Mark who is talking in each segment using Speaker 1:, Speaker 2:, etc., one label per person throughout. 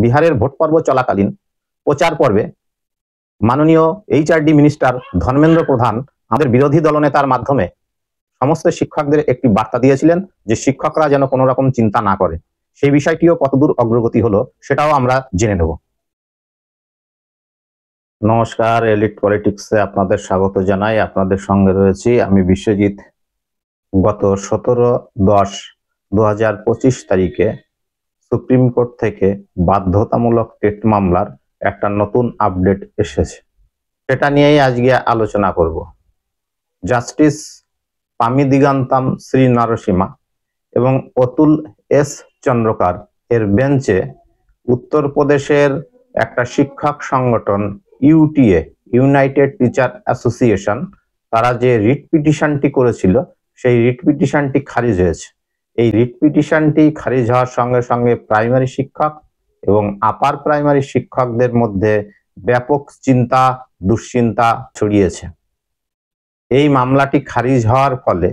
Speaker 1: বিহারের ভোট পর্ব চলাকালীন প্রচার পর্বে মাননীয় HRD মিনিস্টার ধর্মেন্দ্র প্রধান আমাদের বিরোধী দলনেতার মাধ্যমে সমস্ত শিক্ষকদের একটি বার্তা দিয়েছিলেন যে শিক্ষকরা যেন কোনো রকম চিন্তা না করে। সেই বিষয়টিও কতদূর অগ্রগতি হলো সেটাও আমরা জেনে নেব। নমস্কার, এলিট পলিটিক্সে আপনাদের স্বাগত জানাই। আপনাদের সঙ্গে রয়েছি আমি বিশ্বজিৎ। গত 17/10/2025 তারিখে সুপ্রিম কোর্ট থেকে বাধ্যতামূলক টেট মামলার একটা নতুন আপডেট এসেছে, সেটা নিয়েই আজকে আলোচনা করব। জাস্টিস পামি দিগান্তাম শ্রী নরসিমা এবং অতুল এস চন্দ্রকার এর বেঞ্চে উত্তরপ্রদেশের একটা শিক্ষক সংগঠন ইউটিএ, ইউনাইটেড টিচার অ্যাসোসিয়েশন, তারা যে রিট পিটিশনটি করেছিল সেই রিট পিটিশনটি খারিজ হয়েছে। এই রিট পিটিশনটি খারিজ হওয়ার সঙ্গে সঙ্গে প্রাইমারি শিক্ষক এবং আপার প্রাইমারি শিক্ষকদের মধ্যে ব্যাপক চিন্তা দুশ্চিন্তা ছড়িয়েছে। এই মামলাটি খারিজ হওয়ার ফলে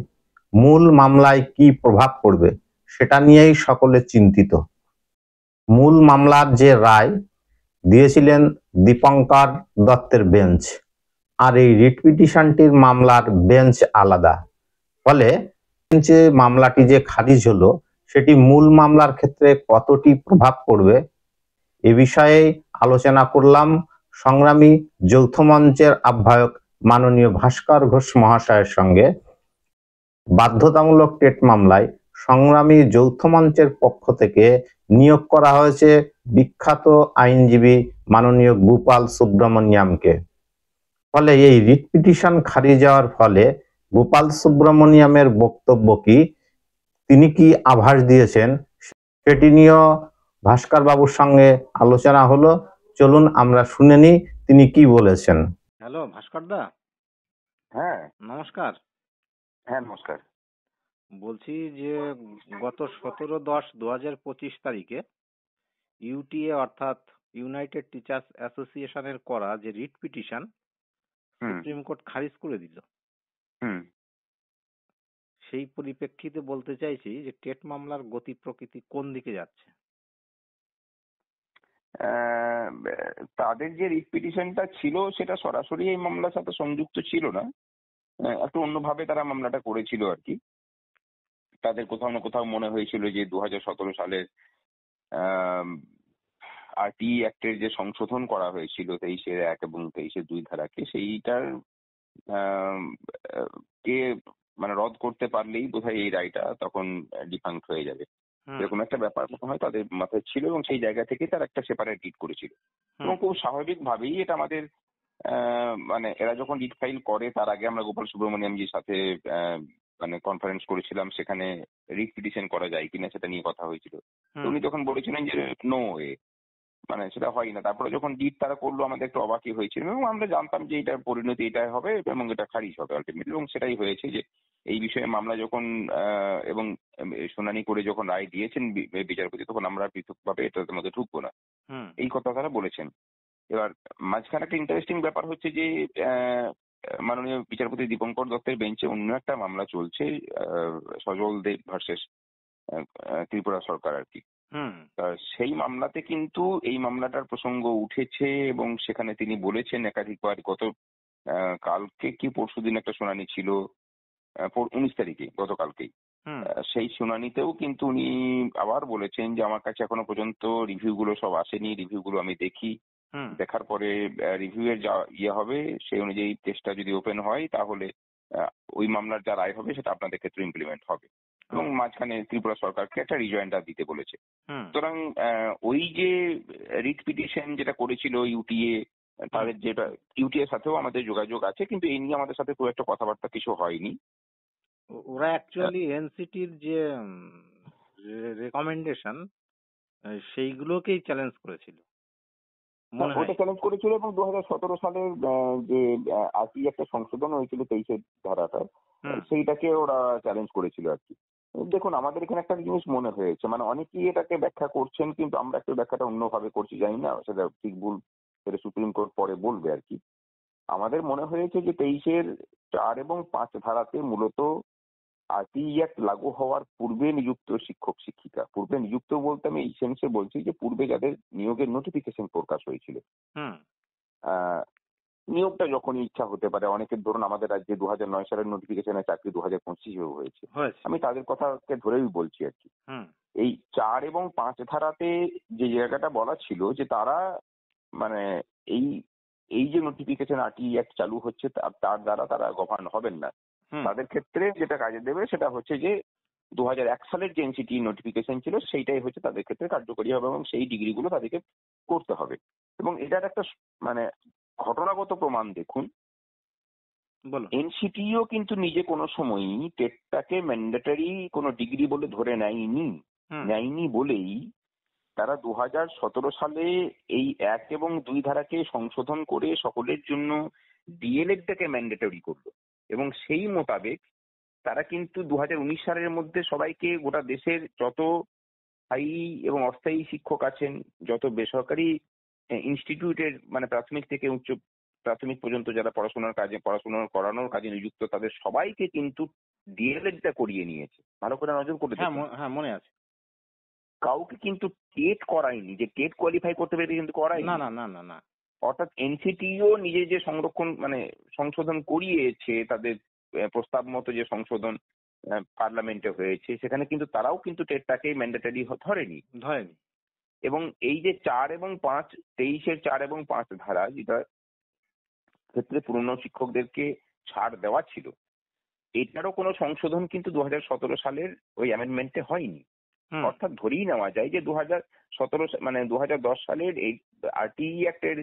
Speaker 1: মূল মামলায় কি প্রভাব পড়বে সেটা নিয়েই সকলে চিন্তিত। মূল মামলার যে রায় দিয়েছিলেন দীপঙ্কর দত্তের বেঞ্চ, আর এই রিট পিটিশনটির মামলার বেঞ্চ আলাদা। ফলে যে মামলাটি যে খারিজ হলো সেটি মূল মামলার ক্ষেত্রে কতটি প্রভাব পড়বে এ বিষয়ে আলোচনা করলাম সংগ্রামী যৌথ মঞ্চের আহ্বায়ক মাননীয় ভাস্কর ঘোষ মহাশয়ের সঙ্গে। বাধ্যতামূলক টেট মামলায় সংগ্রামী যৌথ মঞ্চের পক্ষ থেকে নিয়োগ করা হয়েছে বিখ্যাত আইনজীবী মাননীয় গোপাল সুব্রমণিয়ামকে। ফলে এই রিট পিটিশন খারিজ যাওয়ার ফলে গোপাল সুব্রমণিয়ামের বক্তব্য কি, তিনি কি আভাস দিয়েছেন, সেটি নিয়েও ভাস্কর বাবুর সঙ্গে আলোচনা হলো। চলুন আমরা শুনে নিই তিনি কি বলেছেন।
Speaker 2: হ্যালো ভাস্কর দা।
Speaker 3: হ্যাঁ
Speaker 2: নমস্কার।
Speaker 3: হ্যাঁ নমস্কার।
Speaker 2: বলছি যে গত 17/10/2025 তারিখে ইউটিএ অর্থাৎ ইউনাইটেড টিচার্স অ্যাসোসিয়েশনের করা যে রিট পিটিশন সুপ্রিম কোর্ট খারিজ করে দিল। সেই পরিপ্রেক্ষিতে বলতে চাইছি যে টেট মামলার গতি প্রকৃতি কোন দিকে যাচ্ছে।
Speaker 3: তাদের যে রিট পিটিশনটা ছিল সেটা সরাসরি এই মামলার সাথে সংযুক্ত ছিল না, একটু অন্যভাবে তারা মামলাটা করেছিল আর কি। তাদের কোথাও না কোথাও মনে হয়েছিল যে 2017 সালের RTE অ্যাক্টের যে সংশোধন করা হয়েছিল 23-1 এবং 23-2 ধারাকে, সেইটার কে মানে রদ করতে পারলেই বোধহয় এই রায়টা তখন ডিফাঙ্ক্ট হয়ে যাবে, এরকম একটা ব্যাপার মনে হয় তাদের মাথায় ছিল এবং সেই জায়গা থেকে তারা একটা সেপারেট রিট করেছিল। এবং খুব স্বাভাবিকভাবেই এটা আমাদের মানে এরা যখন রিট ফাইল করে তার আগে আমরা গোপাল সুব্রমণিয়ামজির সাথে মানে কনফারেন্স করেছিলাম, সেখানে রিট পিটিশন করা যায় কিনা সেটা নিয়ে কথা হয়েছিল। উনি তখন বলেছিলেন যে নো ওয়ে, মানে সেটা হয় না। তারপরে যখন রিট তারা করলো আমাদের একটু অবাকই হয়েছিল এবং আমরা জানতাম যে এটার পরিণতি এটাই হবে এবং এটা খারিজ হবে আলটিমেটলি, এবং সেটাই হয়েছে। যে এই বিষয়ে মামলা যখন এবং শুনানি করে যখন রায় দিয়েছেন বিচারপতি, তখন আমরা পৃথকভাবে এটার মধ্যে ঢুকবো না, এই কথা তারা বলেছেন। এবার মাঝখানে একটা ইন্টারেস্টিং ব্যাপার হচ্ছে যে মাননীয় বিচারপতি দীপঙ্কর দত্তের বেঞ্চে অন্য একটা মামলা চলছে, সজল দেব ভার্সেস ত্রিপুরা সরকার আর কি। সেই মামলাতে কিন্তু এই মামলাটার প্রসঙ্গ উঠেছে এবং সেখানে তিনি বলেছেন একাধিকবার, গত কালকে কি পরশুদিন একটা শুনানি ছিল 19 তারিখে, গতকালকেই, সেই শুনানিতেও কিন্তু উনি আবার বলেছেন যে আমার কাছে এখনো পর্যন্ত রিভিউ গুলো সব আসেনি, রিভিউ গুলো আমি দেখি, দেখার পরে রিভিউ এর যা ইয়ে হবে সেই অনুযায়ী কেসটা যদি ওপেন হয় তাহলে ওই মামলার যা রায় হবে সেটা আপনাদের ক্ষেত্রে ইমপ্লিমেন্ট হবে। এবং মাঝখানে ত্রিপুরা সরকারকে একটা রিজয়েন্ডার দিতে বলেছে। সুতরাং ওই যে রিট পিটিশন যেটা করেছিল ইউটিএ, তাদের যেটা ইউটিএর সাথেও আমাদের যোগাযোগ আছে, কিন্তু এই নিয়ে আমাদের সাথে খুব একটা কথাবার্তা কিছু হয়নি।
Speaker 2: ওরা অ্যাকচুয়ালি এনসিটির যে রেকমেন্ডেশন সেইগুলোকেই চ্যালেঞ্জ করেছিল,
Speaker 3: ওটা চ্যালেঞ্জ করেছিল এবং 2017 সালের যে RTE একটা সংশোধন হয়েছিল 23 ধারাটা, সেইটাকে ওরা চ্যালেঞ্জ করেছিল আর কি। দেখুন আমাদের এখানে একটা জিনিস মনে হয়েছে, মানে অনেকেই এটাকে ব্যাখ্যা করছেন কিন্তু আমরা একটু ব্যাখ্যাটা অন্যভাবে করছি, জানি না সেটা ঠিক ভুল সেটা সুপ্রিম কোর্ট পরে বলবে আর কি। আমাদের মনে হয়েছে যে 23-4 এবং 5 ধারাতে মূলত আরটি অ্যাক্ট লাগু হওয়ার পূর্বে নিযুক্ত শিক্ষক শিক্ষিকা, পূর্বে নিযুক্ত বলতে আমি এই সেন্সে বলছি যে পূর্বে যাদের নিয়োগের নোটিফিকেশন প্রকাশ হয়েছিল,
Speaker 2: হুম
Speaker 3: আহ, নিয়োগটা যখনই ইচ্ছা হতে পারে, অনেকের ধরুন আমাদের রাজ্যে 2009 সালের নোটিফিকেশনে চাকরি 2025 হয়েছে,
Speaker 2: হয়েছে।
Speaker 3: আমি তাদের কথাকে ধরেই বলছি আর কি।
Speaker 2: হুম
Speaker 3: এই 4 এবং 5 ধারাতে যে জায়গাটা বলা ছিল যে তারা মানে এই এই যে নোটিফিকেশন আরটি অ্যাক্ট চালু হচ্ছে তার দ্বারা তারা গভর্ন হবেন না,
Speaker 2: হুম
Speaker 3: তাদের ক্ষেত্রে যেটা কাজে দেবে সেটা হচ্ছে যে 2001 সালের যে এনসিটি নোটিফিকেশন ছিল সেইটাই হচ্ছে তাদের ক্ষেত্রে কার্যকরী হবে এবং সেই ডিগ্রিগুলো তাদেরকে করতে হবে। এবং এটার একটা মানে ঘটনাগত প্রমাণ দেখুন,
Speaker 2: বলো।
Speaker 3: এনসিটিও কিন্তু নিজে কোনো সময়ই টেটটাকে ম্যান্ডেটরি কোনো ডিগ্রি বলে ধরে নেয়নি।
Speaker 2: হুম
Speaker 3: নেয়নি বলেই তারা 2017 সালে এই 1 এবং 2 ধারাকে সংশোধন করে সকলের জন্য ডিএলএডটাকে ম্যান্ডেটরি করলো এবং সেই মোতাবেক তারা কিন্তু 2019 সালের মধ্যে সবাইকে গোটা দেশের যত স্থায়ী এবং অস্থায়ী শিক্ষক আছেন, যত বেসরকারি ইনস্টিটিউটের মানে প্রাথমিক থেকে উচ্চ প্রাথমিক পর্যন্ত যারা পড়াশোনা করানোর কাজে নিযুক্ত, তাদের সবাইকে কিন্তু ডিএলএডটা করিয়ে নিয়েছে। ভালো করে নজর করে
Speaker 2: হ্যাঁ
Speaker 3: দেখুন,
Speaker 2: হ্যাঁ মনে আছে।
Speaker 3: কাউকে কিন্তু টেট করায়নি, যে টেট কোয়ালিফাই করতে পেরে কিন্তু
Speaker 2: না
Speaker 3: করায়নি।
Speaker 2: না না না না।
Speaker 3: অর্থাৎ এনসিটিও নিজে যে সংশোধন করিয়েছে, তাদের প্রস্তাব মতো যে সংশোধন পার্লামেন্টে হয়েছে, সেখানে কিন্তু তারাও কিন্তু টেটটাকে ম্যান্ডেটরি ধরেনি।
Speaker 2: ধরেনি।
Speaker 3: এবং এই যে 4 এবং 5, 23-এর 4 এবং 5 ধারা, যেটা ক্ষেত্রে পুরনো শিক্ষকদেরকে ছাড় দেওয়া ছিল, এটারও কোনো সংশোধন কিন্তু 2017 সালের ওই অ্যামেন্ডমেন্টে হয়নি।
Speaker 2: হুম
Speaker 3: অর্থাৎ ধরেই নেওয়া যায় যে 2010 সালের এই আরটি অ্যাক্টের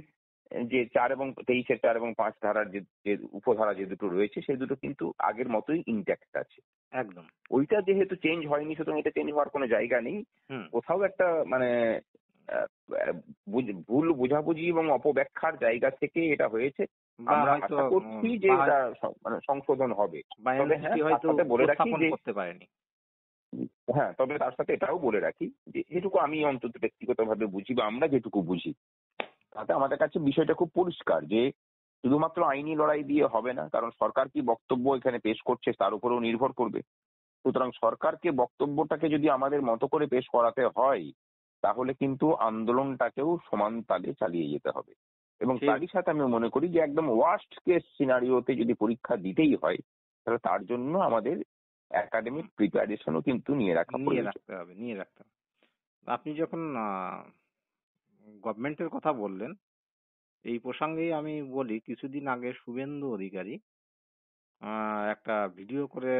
Speaker 3: যে 4 এবং 23-এর 4 এবং 5 ধারার যে উপধারা যে দুটো রয়েছে, সেই দুটো কিন্তু আগের মতোই ইনট্যাক্ট আছে।
Speaker 2: একদম।
Speaker 3: ওইটা যেহেতু চেঞ্জ হয়নি, সুতরাং এটা চেঞ্জ হওয়ার কোনো জায়গা নেই।
Speaker 2: হুম
Speaker 3: কোথাও একটা মানে ভুল বোঝাবুঝি এবং অপব্যাখ্যার জায়গা থেকে এটা হয়েছে।
Speaker 2: বা
Speaker 3: আমরা
Speaker 2: হয়তো
Speaker 3: আশা করছি যে এটা মানে সংশোধন হবে।
Speaker 2: বা
Speaker 3: তবে হ্যাঁ,
Speaker 2: এনসিটি
Speaker 3: তার
Speaker 2: হয়তো
Speaker 3: সাথে বলে রাখি
Speaker 2: উপস্থাপন
Speaker 3: যে
Speaker 2: করতে পারেনি।
Speaker 3: হ্যাঁ, তবে তার সাথে এটাও বলে রাখি যে যেটুকু আমি অন্তত ব্যক্তিগতভাবে বুঝি বা আমরা যেটুকু বুঝি, তাতে আমাদের কাছে বিষয়টা খুব পরিষ্কার যে শুধুমাত্র আইনি লড়াই দিয়ে হবে না, কারণ সরকার কি বক্তব্য এখানে পেশ করছে তার উপরেও নির্ভর করবে। সুতরাং সরকারকে বক্তব্যটাকে যদি আমাদের মতো করে পেশ করাতে হয়, তাহলে কিন্তু আন্দোলনটাকেও সমান তালে চালিয়ে যেতে হবে। এবং তারই সাথে আমি মনে করি যে একদম ওয়ার্স্ট কেস সিনারিওতে যদি পরীক্ষা দিতেই হয়, তাহলে তার জন্য আমাদের একাডেমিক প্রিপারেশনও কিন্তু নিয়ে রাখতে হবে।
Speaker 2: আপনি যখন গভর্নমেন্টের কথা বললেন, এই প্রসঙ্গেই আমি বলি, কিছুদিন আগে শুভেন্দু অধিকারী একটা ভিডিও করে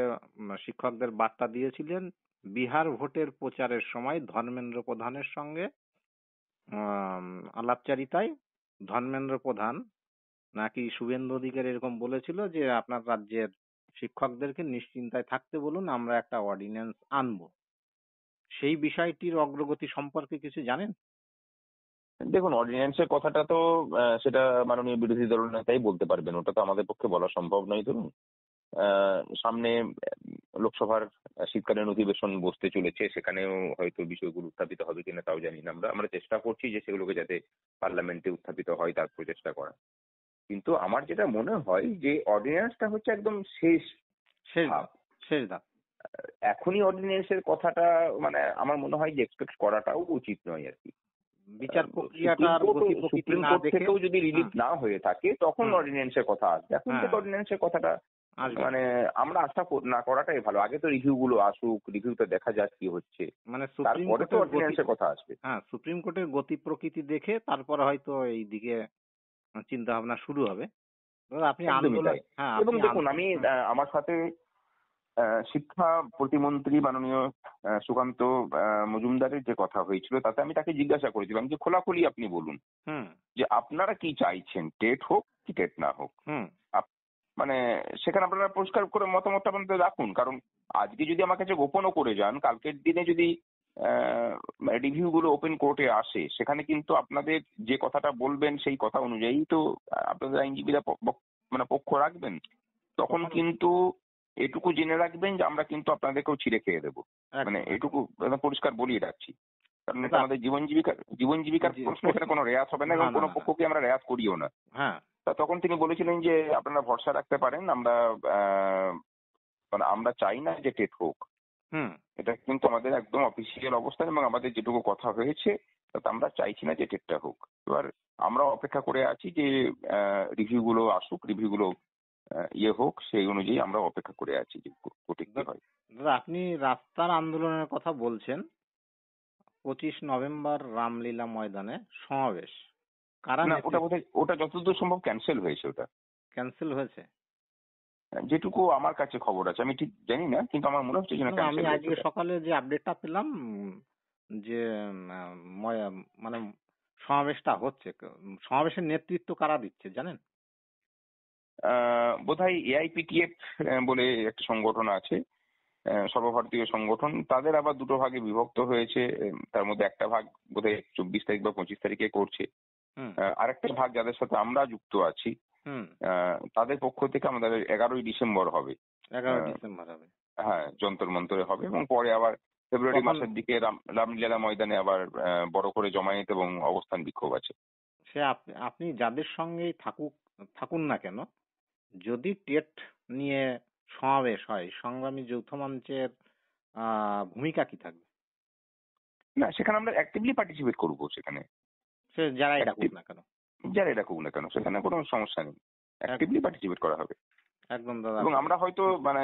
Speaker 2: শিক্ষকদের বার্তা দিয়েছিলেন বিহার ভোটের প্রচারের সময় ধর্মেন্দ্র প্রধানের সঙ্গে আলাপচারিতায়। ধর্মেন্দ্র প্রধান নাকি শুভেন্দু অধিকারী এরকম বলেছিল যে আপনার রাজ্যের শিক্ষকদেরকে নিশ্চিন্তায় থাকতে বলুন, আমরা একটা অর্ডিন্যান্স আনবো। সেই বিষয়টির অগ্রগতি সম্পর্কে কিছু জানেন?
Speaker 3: দেখুন, অর্ডিন্যান্সের কথাটা তো সেটা মাননীয় বিরোধী দল নেতাই বলতে পারবেন, ওটা তো আমাদের পক্ষে বলা সম্ভব নয়। ধরুন সামনে লোকসভার শীতকালীন অধিবেশন বসতে চলেছে, সেখানেও হয়তো বিষয়গুলো উত্থাপিত হবে কিনা তাও জানি না। আমরা চেষ্টা করছি যে সেগুলোকে যাতে পার্লামেন্টে উত্থাপিত হয় তার প্রচেষ্টা করা। কিন্তু আমার যেটা মনে হয় যে অর্ডিন্যান্সটা হচ্ছে একদম শেষ
Speaker 2: ধাপ।
Speaker 3: এখনই অর্ডিন্যান্সের কথাটা মানে আমার মনে হয় যে এক্সপেক্ট করাটাও উচিত নয় আর কি।
Speaker 2: বিচার প্রক্রিয়াটার গতি প্রকৃতি না দেখে
Speaker 3: থেকেও যদি রিলিফ না হয়ে থাকে, তখন অর্ডিন্যান্সের কথা আসবে। এখন থেকে অর্ডিন্যান্সের কথাটা মানে আমরা আশা না করাটাই ভালো। আগে তো রিভিউ গুলো আসুক, রিভিউতে দেখা যাক কি হচ্ছে,
Speaker 2: মানে
Speaker 3: তারপরে তো অর্ডিন্যান্সের কথা আসবে।
Speaker 2: হ্যাঁ, সুপ্রিম কোর্টের গতি প্রকৃতি দেখে তারপরে হয়তো এই দিকে চিন্তা ভাবনা শুরু হবে। আপনি আন্দোলন।
Speaker 3: এবং দেখুন, আমি আমার সাথে শিক্ষা প্রতিমন্ত্রী মাননীয় সুকান্ত মজুমদারের যে কথা হয়েছিল, তাতে আমি তাকে জিজ্ঞাসা করেছিলাম যে খোলাখুলি আপনি বলুন যে আপনারা কি চাইছেন, টেট হোক কি টেট না হোক। মানে সেখানে আপনারা পরিষ্কার করে মতামতটা আপনাদের রাখুন, কারণ আজকে যদি আমার কাছে গোপনও করে যান, কালকের দিনে যদি রিভিউ গুলো ওপেন কোর্টে আসে, সেখানে কিন্তু আপনাদের যে কথাটা বলবেন সেই কথা অনুযায়ী তো আপনাদের আইনজীবীরা মানে পক্ষ রাখবেন। তখন কিন্তু এটুকু জেনে রাখবেন যে আমরা কিন্তু আপনাদেরকেও ছিঁড়ে খেয়ে দেবো। মানে এটুকু পরিষ্কার বলিয়ে রাখছি, কারণ এটা আমাদের জীবন জীবিকার প্রশ্ন, এখানে কোনো রেয়াত হবে না এবং কোনো পক্ষকে আমরা রেয়াত করিও না। তখন তিনি বলেছিলেন যে আপনারা ভরসা রাখতে পারেন, আমরা মানে আমরা চাই না যে টেট হোক,
Speaker 2: হুম
Speaker 3: এটা কিন্তু আমাদের একদম অফিসিয়াল অবস্থান এবং আমাদের যেটুকু কথা হয়েছে তাতে আমরা চাইছি না যে টেটটা হোক। এবার আমরা অপেক্ষা করে আছি যে রিভিউ গুলো আসুক, রিভিউ গুলো ইয়ে হোক, সেই অনুযায়ী আমরা অপেক্ষা করে আছি যে কোর্টে কি হয়।
Speaker 2: দাদা, আপনি রাস্তার আন্দোলনের কথা বলছেন। 25 নভেম্বর রামলীলা ময়দানে সমাবেশ, কারা
Speaker 3: না, ওটা বোধহয় ওটা যতদূর সম্ভব ক্যান্সেল হয়েছে। ওটা
Speaker 2: ক্যান্সেল হয়েছে?
Speaker 3: যেটুকু আমার কাছে খবর আছে, আমি ঠিক জানি না, কিন্তু আমার মনে হচ্ছে যেন
Speaker 2: আমি
Speaker 3: ক্যান্সেল
Speaker 2: আজকে
Speaker 3: হয়েছে।
Speaker 2: সকালে যে আপডেটটা পেলাম, যে মানে সমাবেশটা হচ্ছে, সমাবেশের নেতৃত্ব কারা দিচ্ছে জানেন?
Speaker 3: বোধহয় এআইপিটিএফ বলে একটা সংগঠন আছে, সর্বভারতীয় সংগঠন, তাদের আবার দুটো ভাগে বিভক্ত হয়েছে। তার মধ্যে একটা ভাগ বোধহয় 24 তারিখ বা 25 তারিখে করছে।
Speaker 2: হুম
Speaker 3: আরেকটা ভাগ যাদের সাথে আমরা যুক্ত আছি,
Speaker 2: হুম
Speaker 3: তাদের পক্ষ থেকে আমাদের 11ই ডিসেম্বর হবে।
Speaker 2: 11 ডিসেম্বর হবে।
Speaker 3: হ্যাঁ, যন্তর মন্তরে হবে এবং পরে আবার ফেব্রুয়ারি
Speaker 2: তখন
Speaker 3: মাসের দিকে রামলীলা ময়দানে আবার বড় করে জমায়েত এবং অবস্থান বিক্ষোভ আছে।
Speaker 2: সে আপনি যাদের সঙ্গেই থাকুন না কেন, যদি টেট নিয়ে সমাবেশ হয়, সংগ্রামী যৌথ মঞ্চের ভূমিকা কি থাকবে?
Speaker 3: না, সেখানে আমরা অ্যাক্টিভলি পার্টিসিপেট করবো। সেখানে
Speaker 2: সে যারাই ডাকুক না কেন,
Speaker 3: যারা এটা করুক না কেন, সেখানে কোনো সমস্যা নেই, অ্যাক্টিভলি পার্টিসিপেট করা হবে।
Speaker 2: একদম দাদা।
Speaker 3: এবং আমরা হয়তো মানে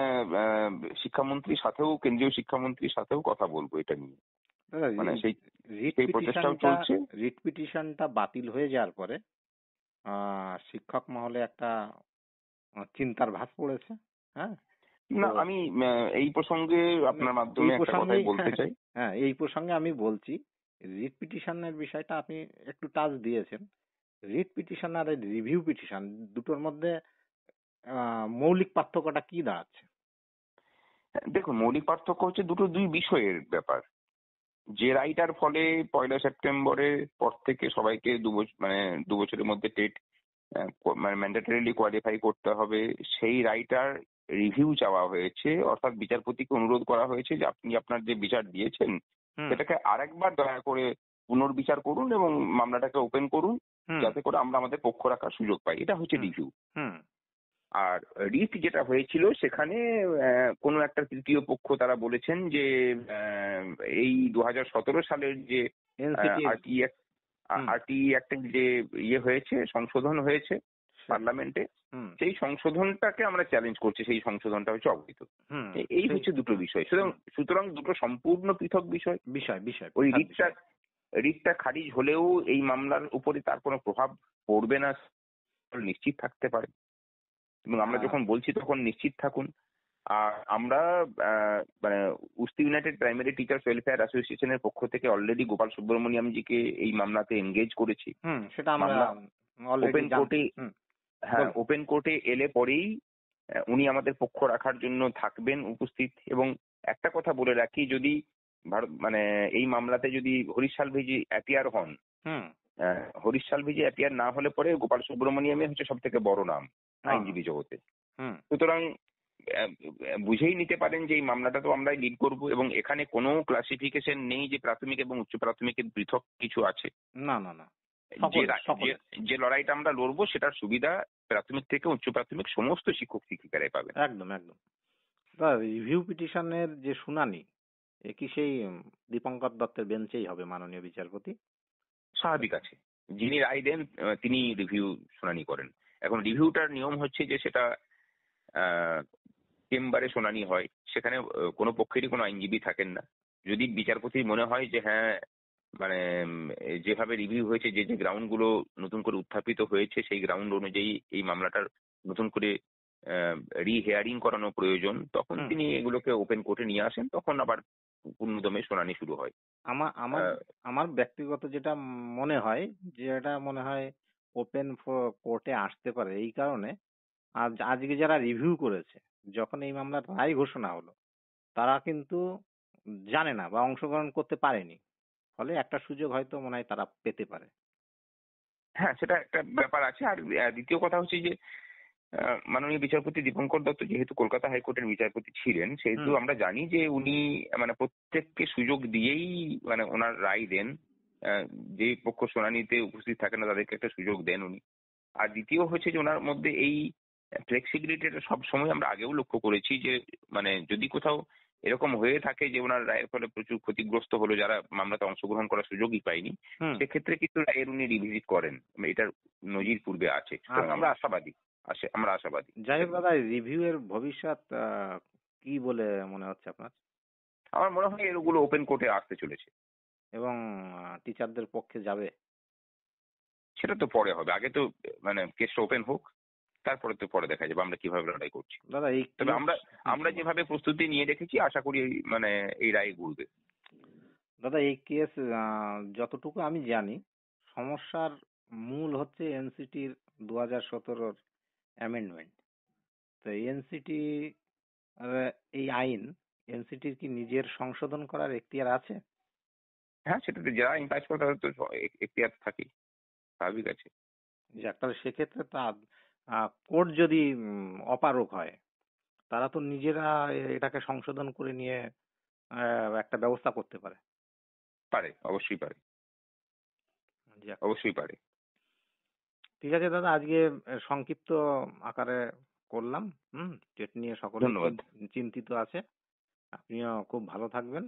Speaker 3: শিক্ষামন্ত্রীর সাথেও, কেন্দ্রীয় শিক্ষামন্ত্রীর সাথেও কথা বলবো এটা নিয়ে।
Speaker 2: দাদা,
Speaker 3: মানে সেই প্রচেষ্টাও চলছে।
Speaker 2: রিট পিটিশনটা বাতিল হয়ে যাওয়ার পরে শিক্ষক মহলে একটা চিন্তার ভাঁজ পড়েছে। হ্যাঁ,
Speaker 3: না, আমি এই প্রসঙ্গে আপনার মাধ্যমে একটা কথাই বলতে চাই।
Speaker 2: হ্যাঁ, এই প্রসঙ্গে আমি বলছি, রিট পিটিশনের বিষয়টা আপনি একটু টাচ দিয়েছেন। রিট পিটিশন আর রিভিউ পিটিশন দুটোর মধ্যে মৌলিক পার্থক্যটা কি দাঁড়াচ্ছে?
Speaker 3: দেখুন, মৌলিক পার্থক্য হচ্ছে দুই বিষয়ের ব্যাপার। যে রাইটার ফলে 1 সেপ্টেম্বরের পর থেকে সবাইকে 2 বছরের মধ্যে টেট মানে ম্যান্ডেটরিলি কোয়ালিফাই করতে হবে, সেই রাইটার রিভিউ চাওয়া হয়েছে, অর্থাৎ বিচারপতিকে অনুরোধ করা হয়েছে যে আপনি আপনার যে বিচার দিয়েছেন সেটাকে আরেকবার দয়া করে পুনর্বিচার করুন এবং মামলাটাকে ওপেন করুন, যাতে করে আমরা আমাদের পক্ষ রাখার সুযোগ পাই। এটা হচ্ছে রিভিউ। আর রিট যেটা হয়েছিল, সেখানে কোনো একটা তৃতীয় পক্ষ তারা বলেছেন যে এই 2017 সালের যে আরটি অ্যাক্টের যে ইয়ে হয়েছে, সংশোধন হয়েছে পার্লামেন্টে, সেই সংশোধনটাকে আমরা চ্যালেঞ্জ করছি, সেই সংশোধনটা হচ্ছে অবৈধ। এই হচ্ছে দুটো বিষয়। সুতরাং দুটো সম্পূর্ণ পৃথক বিষয়। ওই রিটটা খারিজ হলেও এই মামলার উপরে তার কোনো প্রভাব পড়বে না নিশ্চিত থাকতে পারে, এবং আমরা যখন বলছি তখন নিশ্চিত থাকুন। আর আমরা মানে উস্তি ইউনাইটেড প্রাইমারি টিচার্স ওয়েলফেয়ার অ্যাসোসিয়েশনের পক্ষ থেকে অলরেডি গোপাল সুব্রমণিয়ামজিকে এই মামলাতে এনগেজ করেছি।
Speaker 2: সেটা আমরা
Speaker 3: ওপেন কোর্টে, হ্যাঁ, ওপেন কোর্টে এলে পরেই উনি আমাদের পক্ষ রাখার জন্য থাকবেন উপস্থিত। এবং একটা কথা বলে রাখি, যদি মানে এই মামলাতে যদি হরিশ সালভেজি অ্যাপিয়ার হন, হরিশ সালভেজি অ্যাপিয়ার না হলে পরে গোপাল সুব্রমণিয়ামই হচ্ছে সব থেকে বড় নাম আইনজীবী জগতে। সুতরাং বুঝেই নিতে পারেন যে এই মামলাটা তো আমরাই লিড করব, এবং এখানে কোনো ক্লাসিফিকেশন নেই যে প্রাথমিক এবং উচ্চ প্রাথমিকের পৃথক কিছু আছে।
Speaker 2: না না না,
Speaker 3: যে লড়াইটা আমরা লড়বো সেটার সুবিধা প্রাথমিক থেকে উচ্চ প্রাথমিক সমস্ত শিক্ষক শিক্ষিকারাই পাবেন।
Speaker 2: একদম একদম। রিভিউ পিটিশনের যে শুনানি, কি সেই দীপঙ্কর দত্তের বেঞ্চেই হবে মাননীয় বিচারপতি?
Speaker 3: স্বাভাবিক আছে, যিনি রায় দেন তিনি রিভিউ শুনানি করেন। এখন রিভিউটার নিয়ম হচ্ছে যে সেটা চেম্বারে শুনানি হয়, সেখানে কোনো পক্ষেরই কোনো আইনজীবী থাকেন না। যদি বিচারপতির মনে হয় যে হ্যাঁ, মানে যেভাবে রিভিউ হয়েছে, যে গ্রাউন্ড গুলো নতুন করে উত্থাপিত হয়েছে, সেই গ্রাউন্ড অনুযায়ী এই মামলাটার নতুন করে রিহিয়ারিং করানো প্রয়োজন, তখন তিনি এগুলোকে ওপেন কোর্টে নিয়ে আসেন, তখন আবার পূর্ণদমে শুনানি শুরু হয়।
Speaker 2: আমার ব্যক্তিগত যেটা মনে হয়, যে এটা মনে হয় ওপেন কোর্টে আসতে পারে এই কারণে, আজকে যারা রিভিউ করেছে, যখন এই মামলার রায় ঘোষণা হলো, তারা কিন্তু জানে না বা অংশগ্রহণ করতে পারেনি, ফলে একটা সুযোগ হয়তো মনে হয় তারা পেতে পারে।
Speaker 3: হ্যাঁ, সেটা একটা ব্যাপার আছে। আর দ্বিতীয় কথা হচ্ছে যে মাননীয় বিচারপতি দীপঙ্কর দত্ত যেহেতু কলকাতা হাইকোর্টের বিচারপতি ছিলেন, সেহেতু আমরা জানি যে উনি মানে প্রত্যেককে সুযোগ দিয়েই মানে ওনার রায় দেন। যে পক্ষ শুনানিতে উপস্থিত থাকে না তাদেরকে একটা সুযোগ দেন উনি। আর দ্বিতীয় হচ্ছে যে ওনার মধ্যে এই ফ্লেক্সিবিলিটিটা সবসময় আমরা আগেও লক্ষ্য করেছি যে মানে যদি কোথাও এরকম হয়ে থাকে যে ওনার রায়ের ফলে প্রচুর ক্ষতিগ্রস্ত হলো যারা মামলাতে অংশগ্রহণ করার সুযোগই পায়নি,
Speaker 2: হুম।
Speaker 3: সেক্ষেত্রে কিন্তু রায়ের উনি রিভিজিট করেন, এটার নজির পূর্বে আছে। সুতরাং আমরা আশাবাদী, আমরা আশাবাদী।
Speaker 2: যাই হোক দাদা, রিভিউ এর ভবিষ্যৎ কি বলে মনে হচ্ছে আপনার?
Speaker 3: আমার মনে হয় এগুলো ওপেন কোর্টে আসতে চলেছে।
Speaker 2: এবং টিচারদের পক্ষে যাবে?
Speaker 3: সেটা তো পরে হবে, আগে তো মানে কেসটা ওপেন হোক, তারপরে তো পরে দেখা যাবে আমরা কিভাবে লড়াই করছি।
Speaker 2: দাদা এই
Speaker 3: তবে আমরা যেভাবে প্রস্তুতি নিয়ে রেখেছি আশা করি মানে এই রায় ঘুরবে।
Speaker 2: দাদা এই কেস যতটুকু আমি জানি, সমস্যার মূল হচ্ছে এনসিটির 2017 অ্যামেন্ডমেন্ট। তো এনসিটি এই আইন, এনসিটির কি নিজের সংশোধন করার এখতিয়ার আছে?
Speaker 3: হ্যাঁ, সেটাতে যারা আইন পাস করে তাদের তো এখতিয়ার থাকেই, স্বাভাবিক আছে।
Speaker 2: যাক, তাহলে সেক্ষেত্রে তা কোর্ট যদি অপারগ হয়, তারা তো নিজেরা এটাকে সংশোধন করে নিয়ে একটা ব্যবস্থা করতে পারে।
Speaker 3: পারে, অবশ্যই পারে,
Speaker 2: যাক,
Speaker 3: অবশ্যই পারে।
Speaker 2: ঠিক আছে দাদা, আজকে সংক্ষিপ্ত আকারে করলাম। টেট নিয়ে সকলে
Speaker 3: ধন্যবাদ।
Speaker 2: চিন্তিত আছে। আপনিও খুব ভালো থাকবেন।